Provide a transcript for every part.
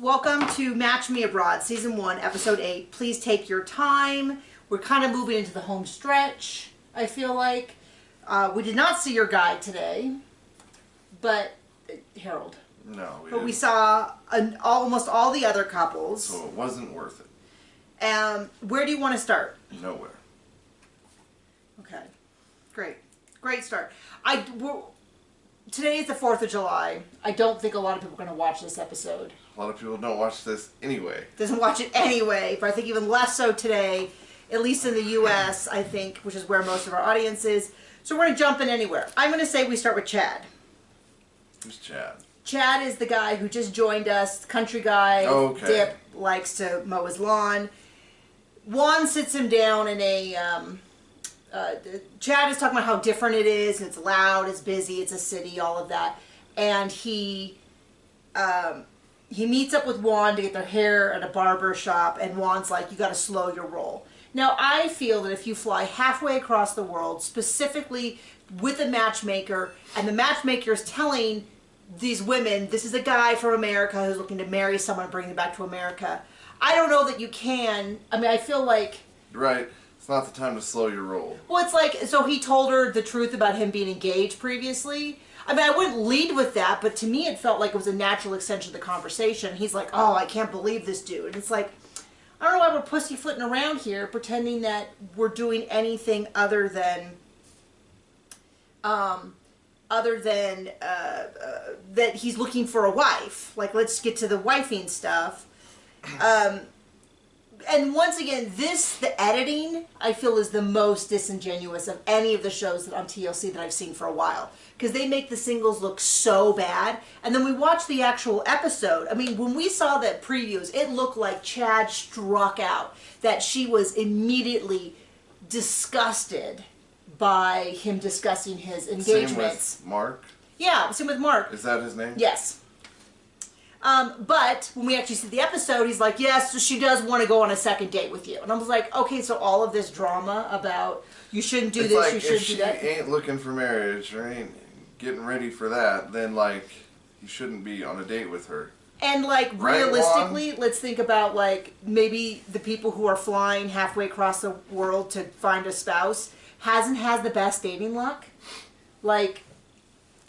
Welcome to Match Me Abroad, Season 1, Episode 8. Please take your time. We're kind of moving into the home stretch, I feel like. We did not see your guy today, but Harold. No, we saw almost all the other couples. So it wasn't worth it. Where do you want to start? Nowhere. Okay. Great start. Today is the 4th of July. I don't think a lot of people are going to watch this episode. A lot of people don't watch this anyway. Doesn't watch it anyway, but I think even less so today, at least in the U.S., I think, which is where most of our audience is. So we're going to jump in anywhere. I'm going to say we start with Chad. Who's Chad? Chad is the guy who just joined us, country guy, okay. Dip, likes to mow his lawn. Juan sits him down in a... Chad is talking about how different it is, and it's loud, it's busy, it's a city, all of that. And he meets up with Juan to get their hair at a barber shop, and Juan's like, you got to slow your roll. Now, I feel that if you fly halfway across the world, specifically with a matchmaker, and the matchmaker is telling these women, this is a guy from America who's looking to marry someone and bring them back to America, I don't know that you can. I mean, I feel like... Right. It's not the time to slow your roll. Well, it's like, so he told her the truth about him being engaged previously. I mean, I wouldn't lead with that, but to me it felt like it was a natural extension of the conversation. He's like, oh, I can't believe this dude. And it's like, I don't know why we're pussyfooting around here pretending that we're doing anything other than that he's looking for a wife. Like, let's get to the wifing stuff. And once again, the editing, I feel, is the most disingenuous of any of the shows that on TLC that I've seen for a while. Because they make the singles look so bad. And then we watch the actual episode. I mean, when we saw the previews, it looked like Chad struck out. That she was immediately disgusted by him discussing his engagements. Same with Mark? Yeah, same with Mark. Is that his name? Yes. But when we actually see the episode, he's like, yes, so she does want to go on a second date with you. And I was like, okay, so all of this drama about you shouldn't do it's this, like, you shouldn't do that. If she ain't looking for marriage or ain't getting ready for that, then, like, you shouldn't be on a date with her. And, like, right, realistically, Juan? let's think about, like, maybe the people who are flying halfway across the world to find a spouse hasn't had the best dating luck. Like,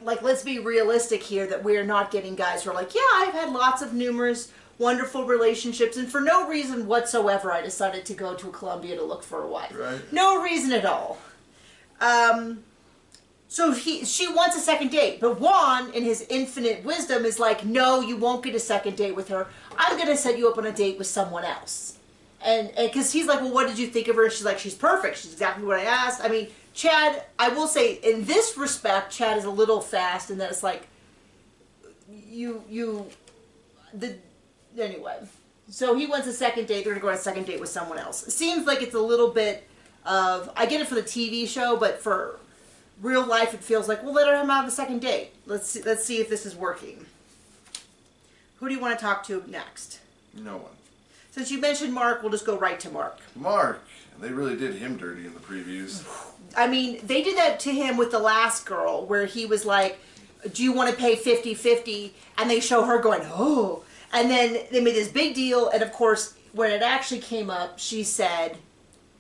let's be realistic here that we're not getting guys who are like, yeah, I've had lots of numerous wonderful relationships, and for no reason whatsoever I decided to go to Colombia to look for a wife. Right. No reason at all. So she wants a second date, but Juan, in his infinite wisdom, is like, no, you won't get a second date with her. I'm going to set you up on a date with someone else. And because he's like, well, what did you think of her? And she's like, she's perfect. She's exactly what I asked. I mean, Chad, I will say, in this respect, Chad is a little fast in that it's like, anyway. So he wants a second date. They're going to go on a second date with someone else. It seems like it's a little bit of, I get it for the TV show, but for real life, it feels like, well, let him have a second date. Let's see if this is working. Who do you want to talk to next? No one. Since you mentioned Mark, we'll just go right to Mark. Mark. They really did him dirty in the previews. I mean, they did that to him with the last girl, where he was like, do you want to pay 50-50? And they show her going, oh. And then they made this big deal, and of course, when it actually came up, she said,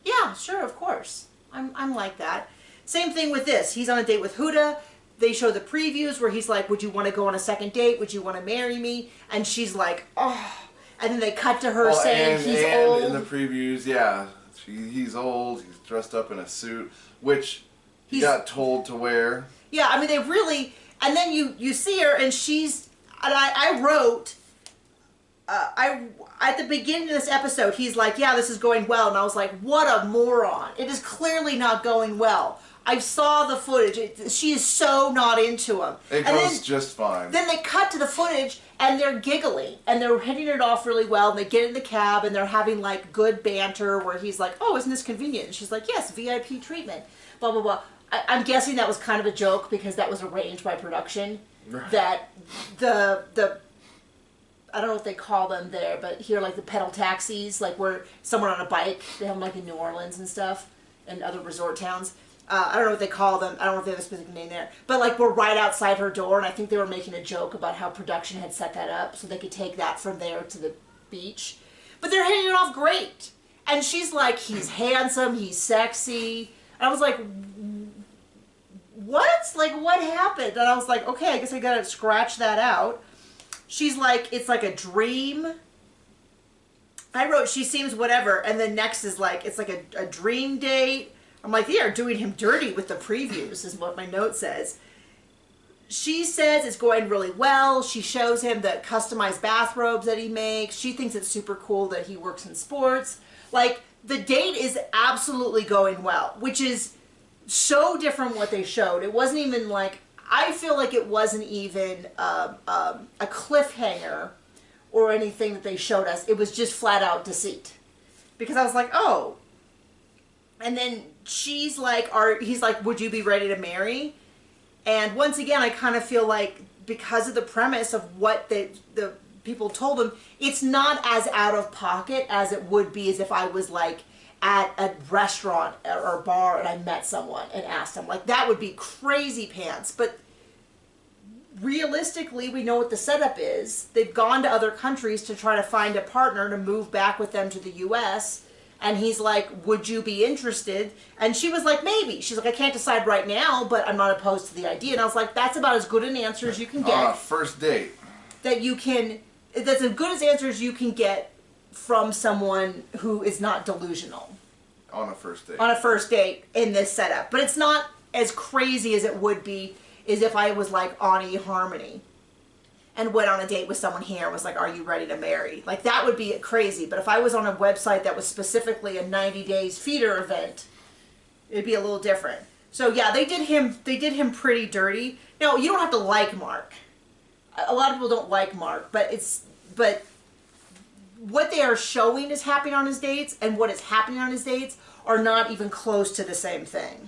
yeah, sure, of course. I'm like that. Same thing with this. He's on a date with Huda. They show the previews where he's like, would you want to go on a second date? Would you want to marry me? And she's like, oh. And then they cut to her saying he's old. In the previews, yeah. He's old, he's dressed up in a suit, which he got told to wear. Yeah, I mean, they really... And then you see her, and she's... And I wrote... at the beginning of this episode, he's like, yeah, this is going well. And I was like, what a moron. It is clearly not going well. I saw the footage. She is so not into him. It goes just fine. Then they cut to the footage, and they're giggling, and they're hitting it off really well, and they get in the cab, and they're having, like, good banter, where he's like, oh, isn't this convenient? And she's like, yes, VIP treatment, blah, blah, blah. I'm guessing that was kind of a joke, because that was arranged by production, right. That the I don't know what they call them there, but here, like, the pedal taxis, like, where someone on a bike, they have them, like, in New Orleans and stuff, and other resort towns. I don't know what they call them. I don't know if they have a specific name there. But like we're right outside her door, and I think they were making a joke about how production had set that up so they could take that from there to the beach. But they're hitting it off great. And she's like, he's handsome, he's sexy. And I was like, what? Like, what happened? And I was like, okay, I guess I gotta scratch that out. She's like, it's like a dream. I wrote, she seems whatever. And then next is like, it's like a dream date. I'm like, they are doing him dirty with the previews, is what my note says. She says it's going really well. She shows him the customized bathrobes that he makes. She thinks it's super cool that he works in sports. Like, the date is absolutely going well, which is so different what they showed. It wasn't even like, I feel like it wasn't even a cliffhanger or anything that they showed us. It was just flat out deceit. Because I was like, oh. And then she's like, he's like, would you be ready to marry? And once again, I kind of feel like because of the premise of what the people told him, it's not as out of pocket as it would be as if I was like at a restaurant or bar and I met someone and asked them. Like, that would be crazy pants. But realistically, we know what the setup is. They've gone to other countries to try to find a partner to move back with them to the U.S., and he's like, would you be interested? And she was like, maybe. She's like, I can't decide right now, but I'm not opposed to the idea. And I was like, that's about as good an answer as you can get. On a first date. That's as good as answer as you can get from someone who is not delusional. On a first date. On a first date in this setup. But it's not as crazy as it would be as if I was like on eHarmony and went on a date with someone here and was like, are you ready to marry? Like, that would be crazy. But if I was on a website that was specifically a 90 days feeder event, it'd be a little different. So yeah, they did him pretty dirty. Now, you don't have to like Mark. A lot of people don't like Mark, but what they are showing is happening on his dates and what is happening on his dates are not even close to the same thing.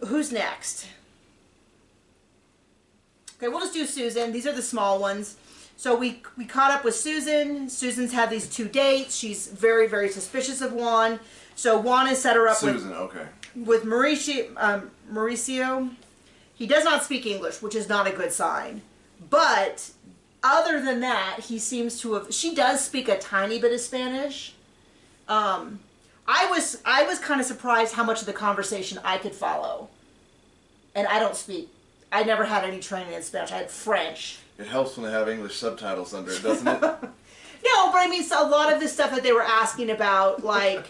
Who's next? Okay, we'll just do Susan. These are the small ones. So we caught up with Susan. Susan's had these 2 dates. She's very, very suspicious of Juan. So Juan has set her up with Mauricio. He does not speak English, which is not a good sign. But other than that, he seems to have... She does speak a tiny bit of Spanish. I was kind of surprised how much of the conversation I could follow. And I don't speak. I never had any training in Spanish. I had French. It helps when they have English subtitles under it, doesn't it? No, but I mean, so a lot of the stuff that they were asking about, like,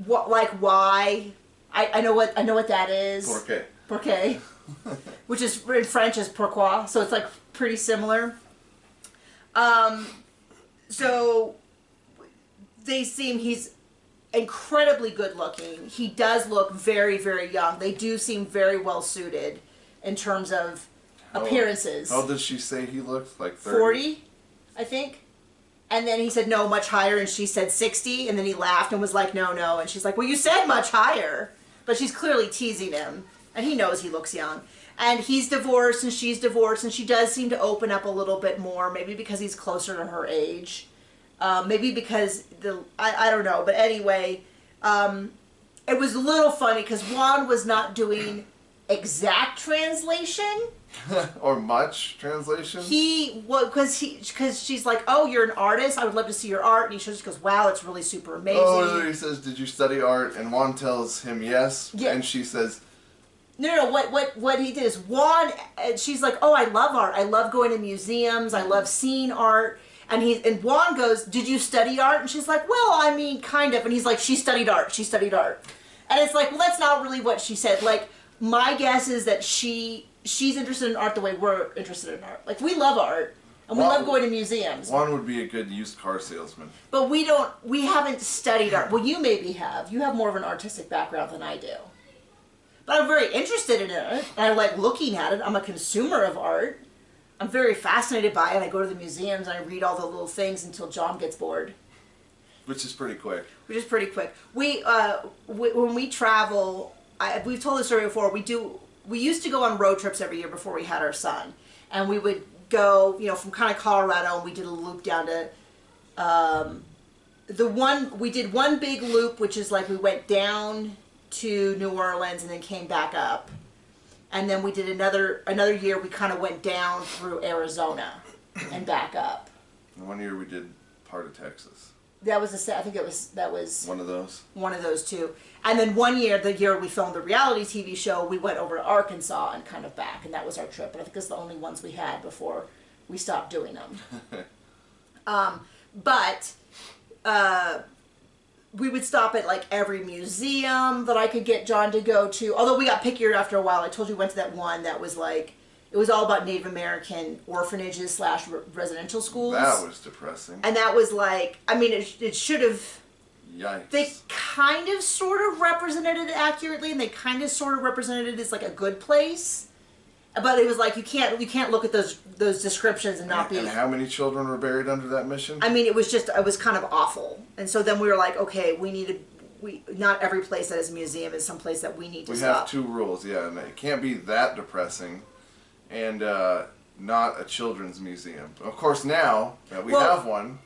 why? I know what that is. Por qué. Por qué. Which is in French is pourquoi, so it's like pretty similar. So they seem he's incredibly good looking. He does look very, very young. They do seem very well suited in terms of appearances. How did she say he looked? Like 30? 40, I think. And then he said, no, much higher. And she said 60. And then he laughed and was like, no, no. And she's like, well, you said much higher. But she's clearly teasing him. And he knows he looks young. And he's divorced and she's divorced. And she does seem to open up a little bit more. Maybe because he's closer to her age. Maybe because, I don't know. But anyway, it was a little funny because Juan was not doing exact translation. Or much translation? Because she's like, oh, you're an artist? I would love to see your art. And he just goes, wow, it's really super amazing. Oh, he says, did you study art? And Juan tells him yes. Yeah. And she says... No, what he did is Juan, she's like, oh, I love art. I love going to museums. I love seeing art. And Juan goes, did you study art? And she's like, well, I mean, kind of. And he's like, she studied art. She studied art. And it's like, well, that's not really what she said. Like, my guess is that she's interested in art the way we're interested in art. Like, we love art, and we love going to museums. Juan would be a good used car salesman. But we haven't studied art. Well, you maybe have. You have more of an artistic background than I do. But I'm very interested in it, and I like looking at it. I'm a consumer of art. I'm very fascinated by it. I go to the museums, and I read all the little things until John gets bored. Which is pretty quick. When we travel... we've told this story before. We used to go on road trips every year before we had our son, and we would go, from kind of Colorado, and we did a loop down to we did one big loop, which is like we went down to New Orleans and then came back up. And then we did another year. We kind of went down through Arizona and back up. And one year we did part of Texas. That was I think that was one of those. One of those two. And then one year, the year we filmed the reality TV show, we went over to Arkansas and kind of back, and that was our trip. And I think it's the only ones we had before we stopped doing them. But we would stop at like every museum that I could get John to go to. Although we got pickier after a while. I told you we went to that one that was like, it was all about Native American orphanages / residential schools. That was depressing. And that was like, I mean, it should have... Yikes. They kind of sort of represented it accurately, and they kind of sort of represented it as like a good place. But it was like, you can't look at those descriptions and not be... And how many children were buried under that mission? I mean, it was kind of awful. And so then we were like, okay, not every place that is a museum is someplace that we need to stop. We have 2 rules, yeah, and it can't be that depressing. And not a children's museum. Of course, now that we have one,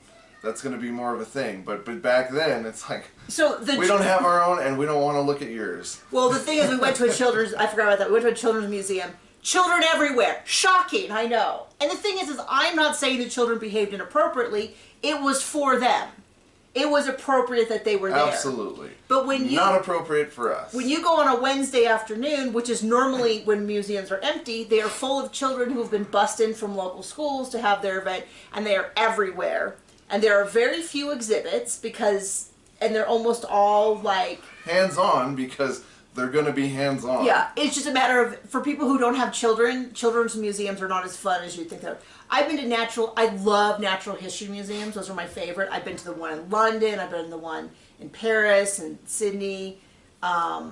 that's going to be more of a thing. But back then, it's like, we don't have our own, and we don't want to look at yours. Well, the thing is, we went to I forgot about that, we went to a children's museum. Children everywhere. Shocking, I know. And the thing is I'm not saying the children behaved inappropriately. It was for them. It was appropriate that they were there. Absolutely. But when not appropriate for us. When you go on a Wednesday afternoon, which is normally when museums are empty, they are full of children who have been bussed in from local schools to have their event, and they are everywhere. And there are very few exhibits and they're almost all like... hands-on, because they're going to be hands-on. Yeah, it's just a matter of, for people who don't have children, children's museums are not as fun as you'd think they're. I've been to I love natural history museums. Those are my favorite. I've been to the one in London. I've been to the one in Paris and Sydney. I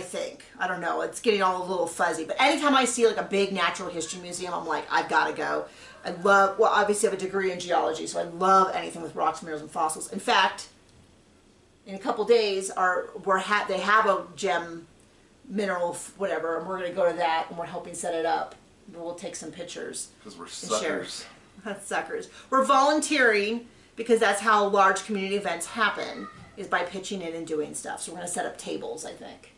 think. I don't know. It's getting all a little fuzzy. But anytime I see like a big natural history museum, I'm like, I've got to go. Obviously I have a degree in geology, so I love anything with rocks, minerals, and fossils. In fact, in a couple days, they have a gem mineral, whatever, and we're going to go to that, and we're helping set it up. We'll take some pictures. Because we're suckers. That's suckers. We're volunteering because that's how large community events happen, is by pitching in and doing stuff. So we're going to set up tables, I think.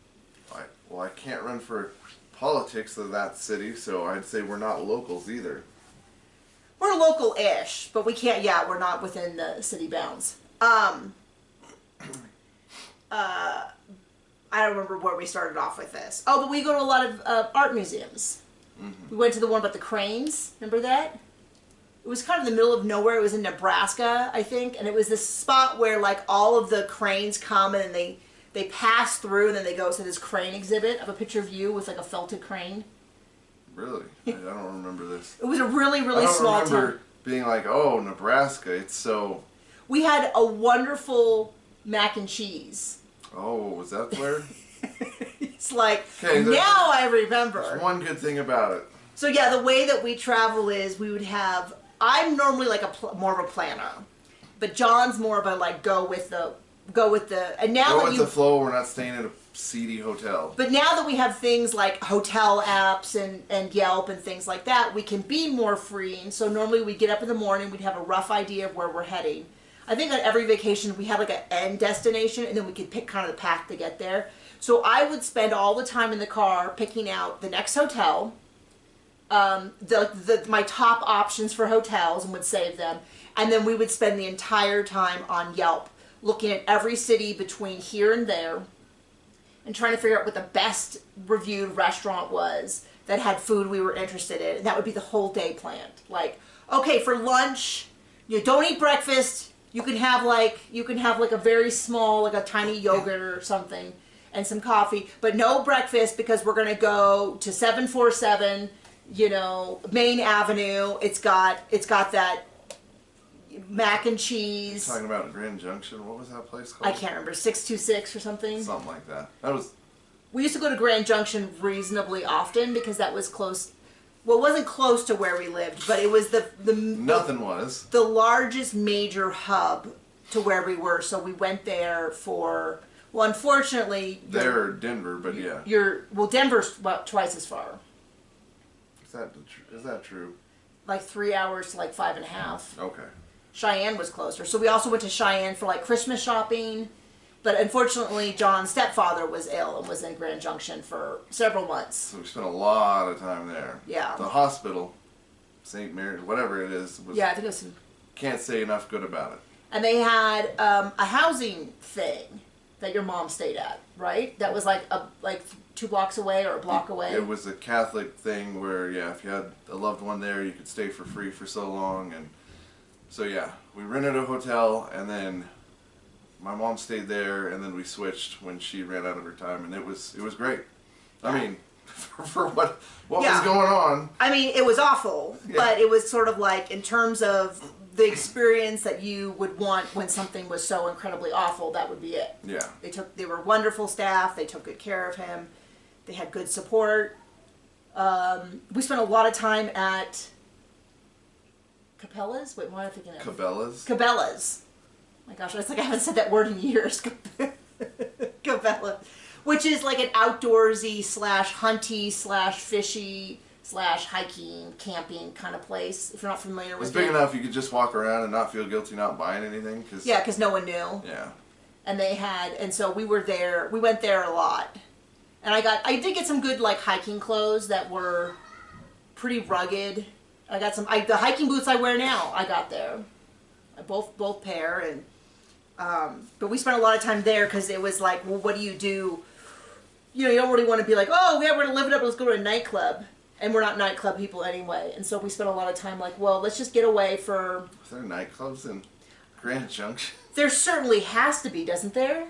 Well, I can't run for politics of that city, so I'd say we're not locals either. We're local-ish, but we can't, we're not within the city bounds. I don't remember where we started off with this. Oh, but we go to a lot of art museums. Mm-hmm. We went to the one about the cranes. Remember that? It was kind of in the middle of nowhere. It was in Nebraska, I think. And it was this spot where like all of the cranes come and they pass through and then they go to this crane exhibit of a picture of you with like a felted crane. Really? I don't remember this. It was a really, really small town. I don't remember being like, oh, Nebraska, it's so... We had a wonderful mac and cheese. Oh, was that where? It's like, now I remember. There's one good thing about it. So yeah, the way that we travel is we would have, I'm normally like more of a planner, but John's more of a like go with the, and now go with the flow, we're not staying at a seedy hotel. But now that we have things like hotel apps and Yelp and things like that, we can be more free. And so normally we get up in the morning, we'd have a rough idea of where we're heading. I think on every vacation we had like an end destination, and then we could pick kind of the path to get there. So I would spend all the time in the car picking out the next hotel, my top options for hotels, and would save them. And then we would spend the entire time on Yelp looking at every city between here and there and trying to figure out what the best reviewed restaurant was that had food we were interested in. And that would be the whole day planned. Like, okay, for lunch, you don't eat breakfast. You can have like a very small, like a tiny yogurt or something and some coffee, but no breakfast because we're going to go to 747, Main Avenue. It's got that mac and cheese. You're talking about Grand Junction. What was that place called? I can't remember. 626 or something. Something like that. We used to go to Grand Junction reasonably often because that was close. Well, it wasn't close to where we lived, but it was the largest major hub to where we were. So we went there for. Well, unfortunately, they're Denver, but yeah. Denver's about twice as far. Is that true? Like 3 hours to like 5.5. Okay. Cheyenne was closer. So we also went to Cheyenne for like Christmas shopping But unfortunately, John's stepfather was ill and was in Grand Junction for several months. So we spent a lot of time there. Yeah. The hospital, St. Mary's, whatever it is, was, Yeah, I think it was. can't say enough good about it. And they had a housing thing that your mom stayed at, right? That was like 2 blocks away or a block away. It was a Catholic thing where, yeah, if you had a loved one there, you could stay for free for so long. And so, yeah, we rented a hotel, and then my mom stayed there, and then we switched when she ran out of her time, and it was great. Yeah. I mean, for what was going on. I mean, it was awful, Yeah. but it was sort of like in terms of the experience that you would want when something was so incredibly awful, that would be it. Yeah. They were wonderful staff. They took good care of him. They had good support. We spent a lot of time at Cabela's. Wait, what am I thinking of? Cabela's. Oh my gosh, it's like I haven't said that word in years. Cabela, which is like an outdoorsy / hunty / fishy / hiking, camping kind of place. If you're not familiar with it. It's big enough you could just walk around and not feel guilty not buying anything. Yeah, because no one knew. Yeah. And so we were there. We went there a lot. And I did get some good like hiking clothes that were pretty rugged. I got the hiking boots I wear now. I got there, both pair, and but we spent a lot of time there because it was like, well, what do? You don't really want to be like, oh yeah, we're gonna live it up. Let's go to a nightclub, and we're not nightclub people anyway. And so we spent a lot of time like, well, let's just get away for. Is there nightclubs in Grand Junction? There certainly has to be, doesn't there?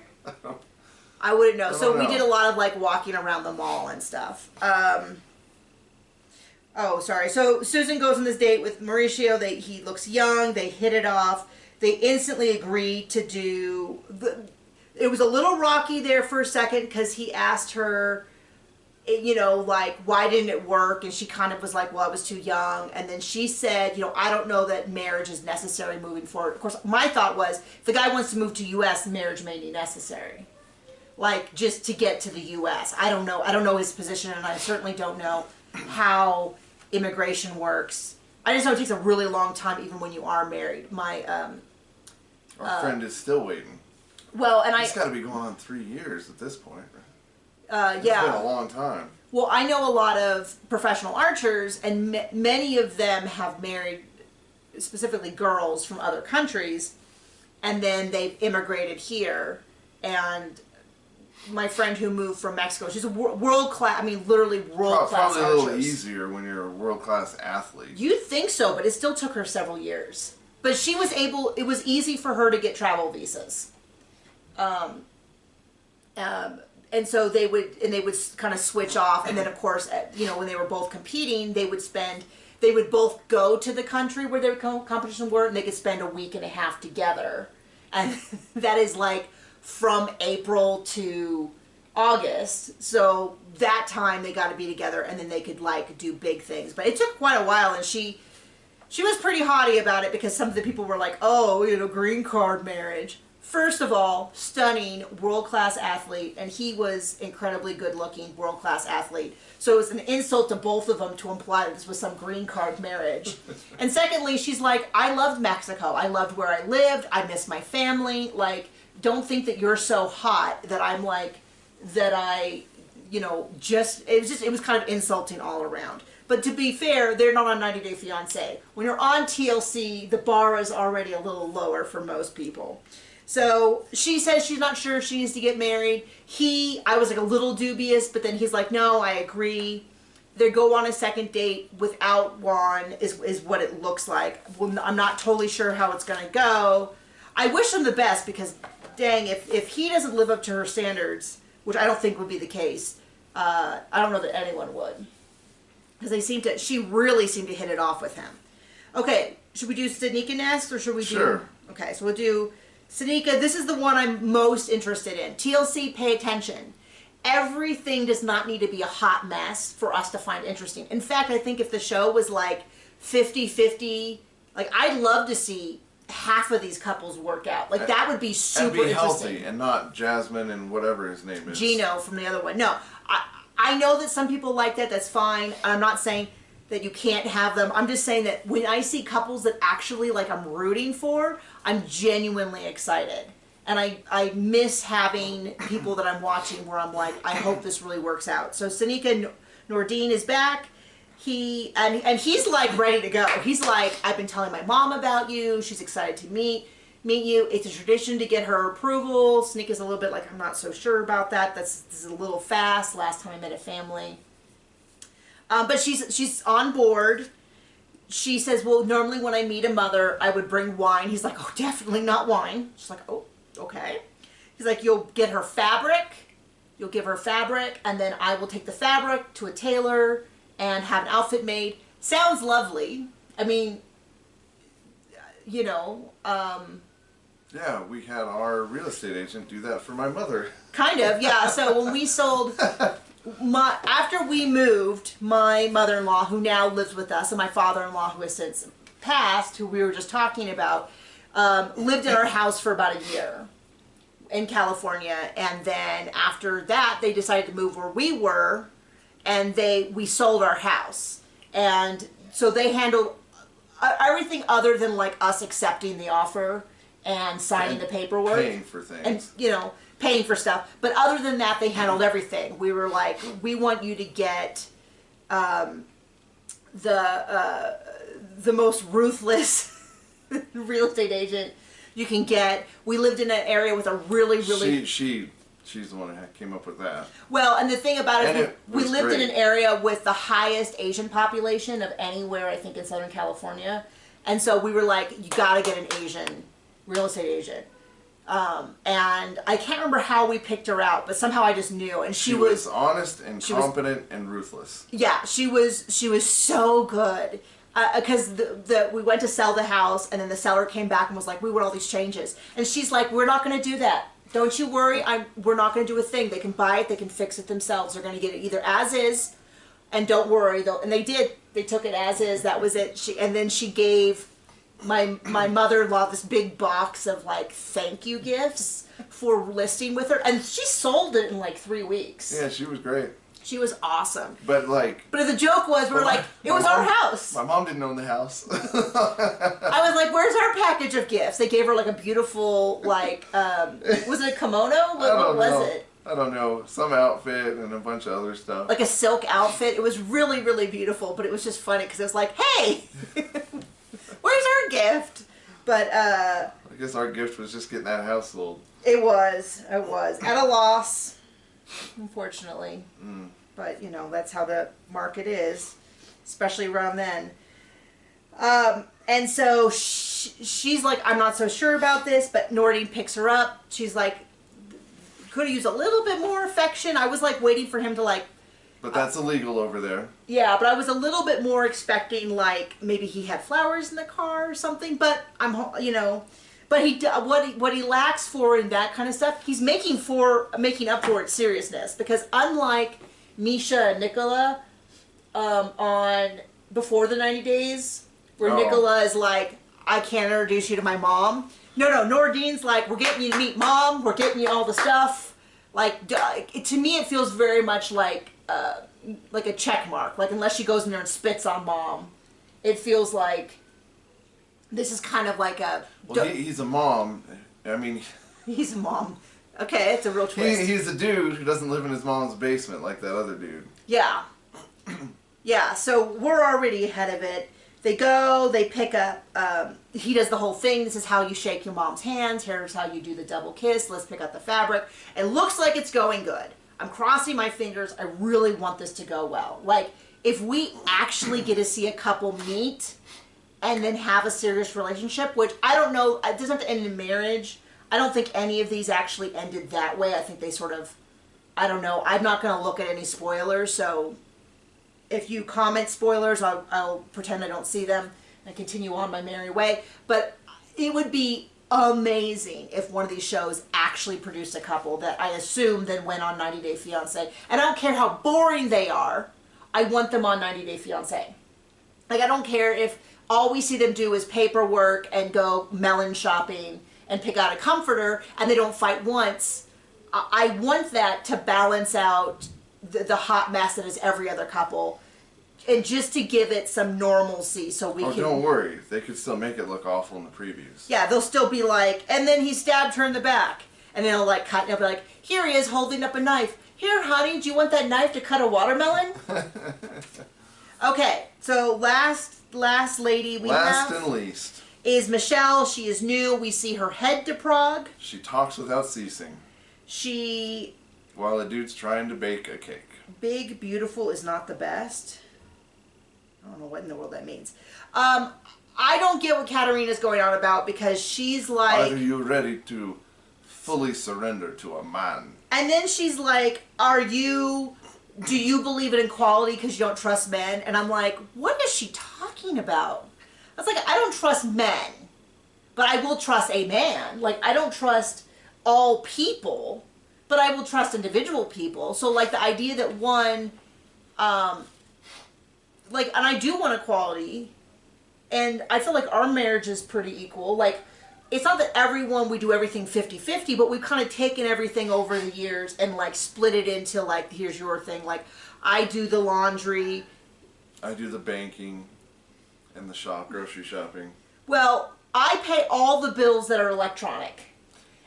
I wouldn't know. So we did a lot of like walking around the mall and stuff. Oh, sorry. So Susan goes on this date with Mauricio. He looks young. They hit it off. They instantly agree to do. It was a little rocky there for a second because he asked her, like, why didn't it work? And she kind of was like, well, I was too young. And then she said, I don't know that marriage is necessary moving forward. Of course, my thought was, if the guy wants to move to U.S., marriage may be necessary. Like, just to get to the U.S. I don't know. I don't know his position, and I certainly don't know how immigration works. I just know it takes a really long time, even when you are married. Our friend is still waiting. Well, and it's got to be going on 3 years at this point. Yeah. It's been a long time. Well, I know a lot of professional archers, and many of them have married, specifically girls from other countries, and then they've immigrated here. And my friend who moved from Mexico, she's a world-class, literally world-class Probably a little archers. easier when you're a world-class athlete. You'd think so, but it still took her several years. But she was it was easy for her to get travel visas. And so they would kind of switch off. And then, of course, when they were both competing, they would both go to the country where their competition were, and they could spend a week and a half together. And that is like from April to August. So that time they got to be together, and then they could like do big things. But it took quite a while, and she was pretty haughty about it because some of the people were like, oh, green card marriage. First of all, stunning, world-class athlete, and he was incredibly good-looking, world-class athlete. So it was an insult to both of them to imply that this was some green card marriage. And secondly, she's like, I loved Mexico. I loved where I lived. I miss my family. Like, don't think that you're so hot that I'm like, that I, it was kind of insulting all around. But to be fair, they're not on 90 Day Fiancé. When you're on TLC, the bar is already a little lower for most people. So she says she's not sure if she needs to get married. I was like a little dubious, but then he's like, no, I agree. They go on a second date without Juan is what it looks like. Well, I'm not totally sure how it's going to go. I wish him the best because, dang, if he doesn't live up to her standards, which I don't think would be the case, I don't know that anyone would. Because she really seemed to hit it off with him. Okay, should we do Stanika next, or should we do... Sure. Okay, so we'll do Stanika. This is the one I'm most interested in. TLC, pay attention. Everything does not need to be a hot mess for us to find interesting. In fact, I think if the show was like 50-50, like I'd love to see half of these couples work out. Like that would be super interesting. And be interesting. healthy and not Jasmine and whatever his name is. Gino from the other one. No, I know that some people like that. That's fine. I'm not saying that you can't have them. I'm just saying that when I see couples that actually like I'm rooting for, I'm genuinely excited. And I miss having people that I'm watching where I'm like, I hope this really works out. So Stanika Nordin is back. And he's like ready to go. He's like, I've been telling my mom about you. She's excited to meet you. It's a tradition to get her approval. Stanika's a little bit like, I'm not so sure about that. This is a little fast. Last time I met a family. But she's on board. She says, well, normally when I meet a mother, I would bring wine. He's like, oh, definitely not wine. She's like, oh, okay. He's like, you'll get her fabric. You'll give her fabric, and then I will take the fabric to a tailor and have an outfit made. Sounds lovely. I mean, you know. Yeah, we had our real estate agent do that for my mother. Kind of, yeah. So when we sold, after we moved, my mother-in-law, who now lives with us, and my father-in-law, who has since passed, who we were just talking about, lived in our house for about a year in California. And then after that, they decided to move where we were, and we sold our house. And so they handled everything other than like us accepting the offer and signing the paperwork. Paying for things. And, you know, paying for stuff. But other than that, they handled everything. We were like, we want you to get the most ruthless real estate agent you can get. We lived in an area with a really She's the one who came up with that. Well, and the thing about it is we lived great. in an area with the highest Asian population of anywhere, I think, in Southern California. And so we were like, you got to get an Asian real estate agent. And I can't remember how we picked her out, but somehow I just knew. And she was honest and competent and ruthless. Yeah, she was so good. Because we went to sell the house, and then the seller came back and was like, we want all these changes. And she's like, we're not going to do that. Don't you worry. We're not going to do a thing. They can buy it. They can fix it themselves. They're going to get it either as is, and don't worry. And they did. They took it as is. That was it. And then she gave my mother-in-law this big box of like thank you gifts for listing with her, and she sold it in like 3 weeks. Yeah, she was great. She was awesome. But the joke was, we're like, it was our house. My mom didn't own the house. I was like, where's our package of gifts? They gave her like a beautiful, like, was it a kimono? What was it? I don't know. Some outfit and a bunch of other stuff. Like a silk outfit. It was really, really beautiful, but it was just funny because it was like, hey, where's our gift? But, I guess our gift was just getting that house sold. It was. At a loss. Unfortunately. But, you know, that's how the market is, especially around then. And so she's like, I'm not so sure about this, but Nordine picks her up. She's like, could have used a little bit more affection. I was like waiting for him to like... But that's illegal over there. Yeah, but I was a little bit more expecting like maybe he had flowers in the car or something, but you know... But what he lacks for in that kind of stuff, he's making up for its seriousness. Because unlike Misha and Nicola on Before the 90 Days, where Nicola is like, I can't introduce you to my mom. No, Nordine's like, we're getting you to meet mom. We're getting you all the stuff. Like, to me, it feels very much like a check mark. Like, unless she goes in there and spits on mom, it feels like this is kind of like a... Well, he's a mom. I mean... He's a mom. Okay, it's a real twist. He's a dude who doesn't live in his mom's basement like that other dude. Yeah. Yeah, so we're already ahead of it. They go, they pick up... he does the whole thing. This is how you shake your mom's hands. Here's how you do the double kiss. Let's pick up the fabric. It looks like it's going good. I'm crossing my fingers. I really want this to go well. Like, if we actually get to see a couple meet... and then have a serious relationship, which I don't know, it doesn't have to end in marriage. I don't think any of these actually ended that way. I think they sort of, I don't know, I'm not going to look at any spoilers, so if you comment spoilers, I'll pretend I don't see them and continue on my merry way. But it would be amazing if one of these shows actually produced a couple that I assume then went on 90 Day Fiancé. And I don't care how boring they are, I want them on 90 Day Fiancé. Like, I don't care if all we see them do is paperwork and go melon shopping and pick out a comforter and they don't fight once. I want that to balance out the hot mess that is every other couple. and just to give it some normalcy so we can... Oh, don't worry. They could still make it look awful in the previews. Yeah, they'll still be like, and then he stabbed her in the back. And then he'll like cut, and he'll be like, here he is holding up a knife. Here, honey, do you want that knife to cut a watermelon? Okay, so last lady we have... Last and least. Is Michelle. She is new. We see her head to Prague. She talks without ceasing. She... While the dude's trying to bake a cake. Big, beautiful is not the best. I don't know what in the world that means. I don't get what Katerina's going on about because she's like... Are you ready to fully surrender to a man? And then she's like, do you believe in equality because you don't trust men? And I'm like, what is she talking about? I was like, I don't trust men, but I will trust a man. Like, I don't trust all people, but I will trust individual people. So, like, the idea that one, like, and I do want equality, and I feel like our marriage is pretty equal. Like, it's not that everyone, we do everything 50-50, but we've kind of taken everything over the years and, like, split it into, like, here's your thing. Like, I do the laundry. I do the banking and the grocery shopping. Well, I pay all the bills that are electronic.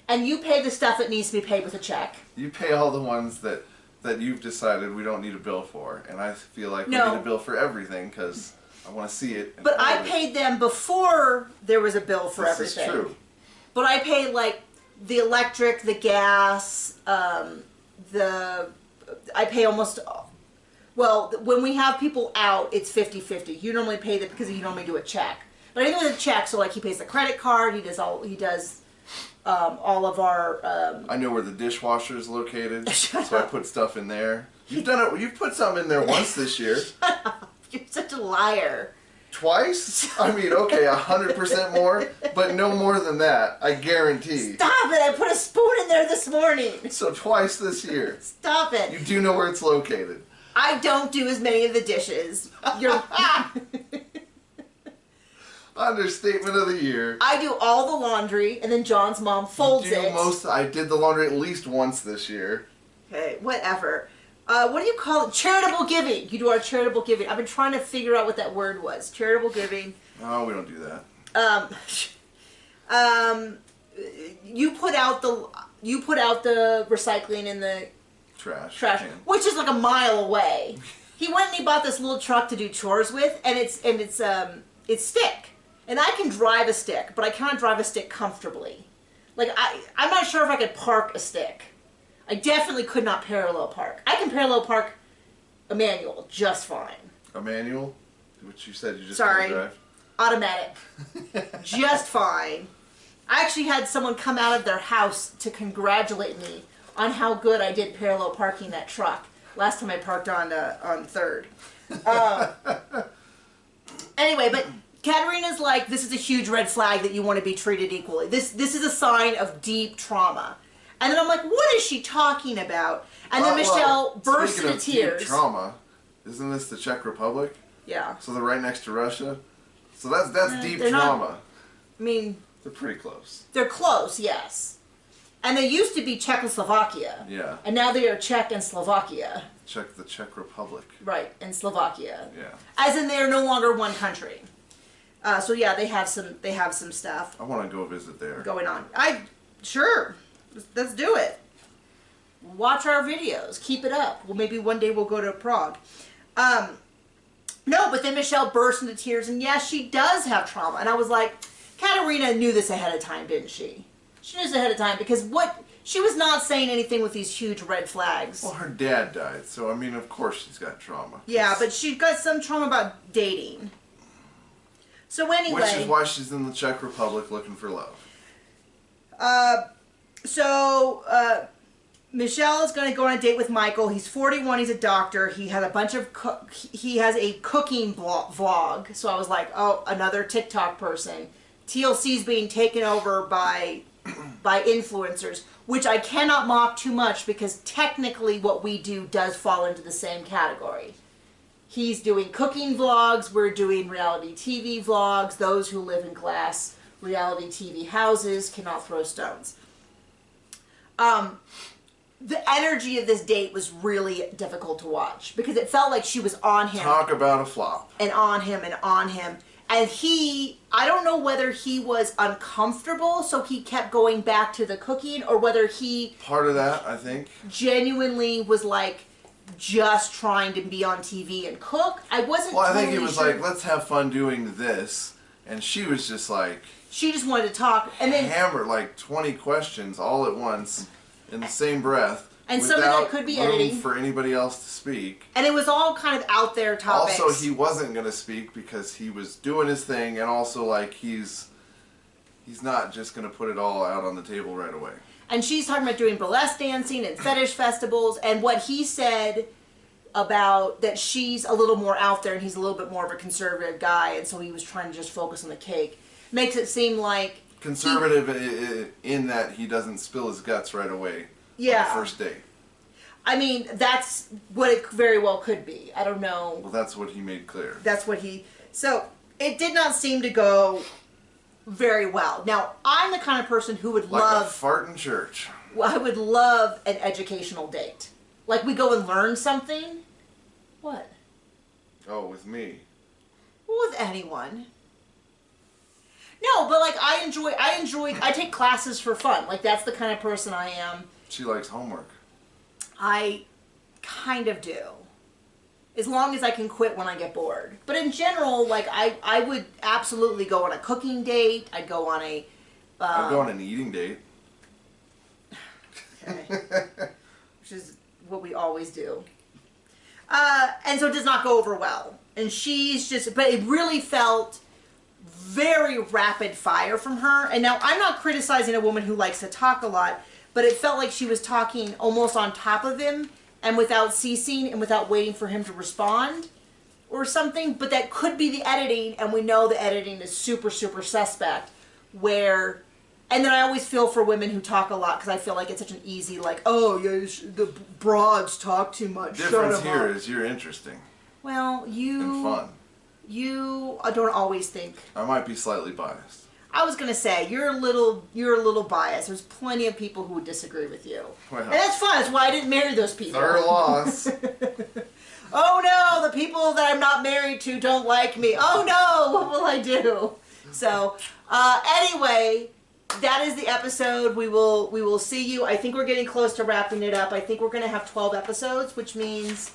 And you pay the stuff that needs to be paid with a check. You pay all the ones that you've decided we don't need a bill for. And I feel like we need a bill for everything because I want to see it. But I paid them before there was a bill for everything. This is true. But I pay, like, the electric, the gas, I pay almost... Well, when we have people out, it's 50-50. You normally pay that because you normally do a check. But anything with a check, so like he pays the credit card, he does all of our... I know where the dishwasher is located, so I put stuff in there. You've done it. You've put something in there once this year. You're such a liar. Twice? I mean, okay, 100% more, but no more than that. I guarantee. Stop it! I put a spoon in there this morning. So twice this year. Stop it. You do know where it's located. I don't do as many of the dishes. You're... Understatement of the year. I do all the laundry, and then John's mom folds it. I did the laundry at least once this year. Okay, whatever. What do you call it? Charitable giving. You do our charitable giving. I've been trying to figure out what that word was. Charitable giving. Oh, we don't do that. You put out the recycling in the trash, which is like a mile away. He went and he bought this little truck to do chores with, and it's stick. And I can drive a stick, but I cannot drive a stick comfortably. Like, I'm not sure if I could park a stick. I definitely could not parallel park. I can parallel park a manual just fine. A manual? Which you said you just Sorry. couldn't drive? Automatic. Just fine. I actually had someone come out of their house to congratulate me on how good I did parallel parking that truck. Last time I parked on 3rd. Anyway, but Katerina's like, this is a huge red flag that you want to be treated equally. This is a sign of deep trauma. And then I'm like, what is she talking about? And then Michelle bursts into tears. Deep trauma, isn't this the Czech Republic? Yeah. So they're right next to Russia? So that's deep trauma. Not, I mean... They're pretty close. They're close, yes. And they used to be Czechoslovakia. Yeah. And now they are Czech and Slovakia. The Czech Republic. Right, and Slovakia. Yeah. As in they are no longer one country. So yeah, they have some stuff. I want to go visit there. Going on. Sure. Let's do it. Watch our videos. Keep it up. Well, maybe one day we'll go to Prague. No, but then Michelle burst into tears, and yes, she does have trauma. And I was like, Katerina knew this ahead of time, didn't she? She knew this ahead of time because she was not saying anything with these huge red flags. Well, her dad died, so I mean, of course she's got trauma. Yeah, but she got some trauma about dating. So anyway... Which is why she's in the Czech Republic looking for love. Michelle is going to go on a date with Michael. He's 41. He's a doctor. He has a bunch of... he has a cooking vlog. So I was like, oh, another TikTok person. TLC's being taken over by influencers, which I cannot mock too much because technically what we do does fall into the same category. He's doing cooking vlogs. We're doing reality TV vlogs. Those who live in glass reality TV houses cannot throw stones. the energy of this date was really difficult to watch because it felt like she was on him. Talk about a flop. And on him and on him. And I don't know whether he was uncomfortable, so he kept going back to the cooking, or whether he... Part of that, I think. Genuinely was like, just trying to be on TV and cook. I wasn't Well, I think totally it was sure. like, let's have fun doing this. And she was just like... She just wanted to talk. And then... hammer like 20 questions all at once in the same breath. And some of that could be room editing. for anybody else to speak. And it was all kind of out there topics. Also, he wasn't going to speak because he was doing his thing, and also like he's not just going to put it all out on the table right away. And she's talking about doing burlesque dancing and fetish festivals, and what he said about that she's a little more out there and he's a little bit more of a conservative guy, and so he was trying to just focus on the cake. Makes it seem like... Conservative in that he doesn't spill his guts right away. Yeah. On the first date. I mean, that's what it very well could be. I don't know. Well, that's what he made clear. That's what he... So, it did not seem to go very well. Now, I'm the kind of person who would like love... a fart in church. Well, I would love an educational date. Like, we go and learn something. What? Oh, with me. Well, with anyone. No, but like, I take classes for fun. Like, that's the kind of person I am. She likes homework. I kind of do. As long as I can quit when I get bored. But in general, like, I would absolutely go on a cooking date. I'd go on a... I'd go on an eating date. Okay. Which is what we always do. And so it does not go over well. And she's just... But it really felt very rapid fire from her. And now, I'm not criticizing a woman who likes to talk a lot, but it felt like she was talking almost on top of him and without ceasing and without waiting for him to respond or something. But that could be the editing, and we know the editing is super, super suspect. Where, and then I always feel for women who talk a lot because I feel like it's such an easy, like, oh, yeah, the broads talk too much. Difference here is you're interesting. Well, and fun. You don't always think. I might be slightly biased. I was gonna say you're a little biased. There's plenty of people who would disagree with you, Well, and that's fine. That's why I didn't marry those people. Third loss. Oh no, the people that I'm not married to don't like me. Oh no, what will I do? So, anyway, that is the episode. We will see you. I think we're getting close to wrapping it up. I think we're gonna have 12 episodes, which means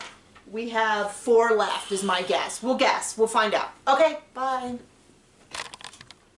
we have 4 left. Is my guess. We'll guess. We'll find out. Okay. Bye.